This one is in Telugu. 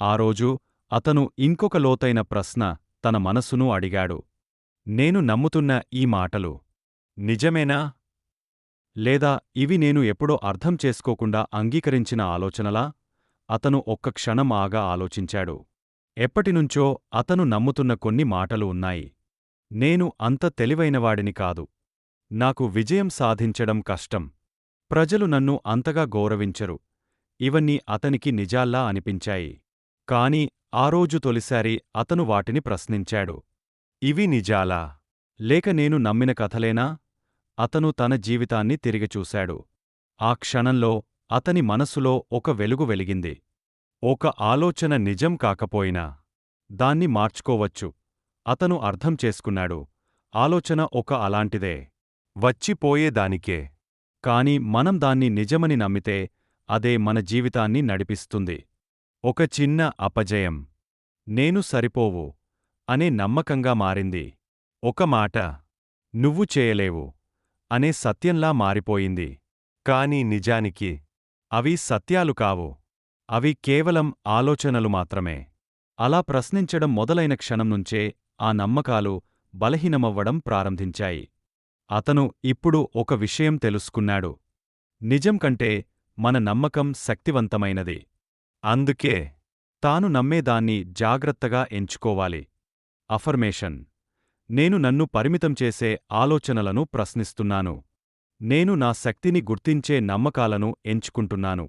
ఆ రోజు అతను ఇంకొక లోతైన ప్రశ్న తన మనసును అడిగాడు. నేను నమ్ముతున్న ఈ మాటలు నిజమేనా? లేదా ఇవి నేను ఎప్పుడో అర్థం చేసుకోకుండా అంగీకరించిన ఆలోచనలా? అతను ఒక్క క్షణం ఆగా ఆలోచించాడు. ఎప్పటినుంచో అతను నమ్ముతున్న కొన్ని మాటలు ఉన్నాయి. నేను అంత తెలివైనవాడిని కాదు. నాకు విజయం సాధించడం కష్టం. ప్రజలు నన్ను అంతగా గౌరవించరు. ఇవన్నీ అతనికి నిజాల్లా అనిపించాయి. కాని ఆ రోజు తొలిసారి అతను వాటిని ప్రశ్నించాడు. ఇవి నిజాలా? లేక నేను నమ్మిన కథలేనా? అతను తన జీవితాన్ని తిరిగిచూశాడు. ఆ క్షణంలో అతని మనసులో ఒక వెలుగు వెలిగింది. ఒక ఆలోచన నిజం కాకపోయినా దాన్ని మార్చుకోవచ్చు. అతను అర్థం చేసుకున్నాడు. ఆలోచన ఒక అలాంటిదే. వచ్చిపోయేదానికే. కాని మనం దాన్ని నిజమని నమ్మితే అదే మన జీవితాన్ని నడిపిస్తుంది. ఒక చిన్న అపజయం నేను సరిపోవు అనే నమ్మకంగా మారింది. ఒక మాట నువ్వు చేయలేవు అనే సత్యంలా మారిపోయింది. కాని నిజానికి అవి సత్యాలు కావు. అవి కేవలం ఆలోచనలు మాత్రమే. అలా ప్రశ్నించడం మొదలైన క్షణం నుంచే ఆ నమ్మకాలు బలహీనమవ్వడం ప్రారంభించాయి. అతను ఇప్పుడు ఒక విషయం తెలుసుకున్నాడు. నిజం కంటే మన నమ్మకం శక్తివంతమైనది. అందుకే తాను నమ్మేదాన్ని జాగ్రత్తగా ఎంచుకోవాలి. అఫర్మేషన్: నేను నన్ను పరిమితం చేసే ఆలోచనలను ప్రశ్నిస్తున్నాను. నేను నా శక్తిని గుర్తించే నమ్మకాలను ఎంచుకుంటున్నాను.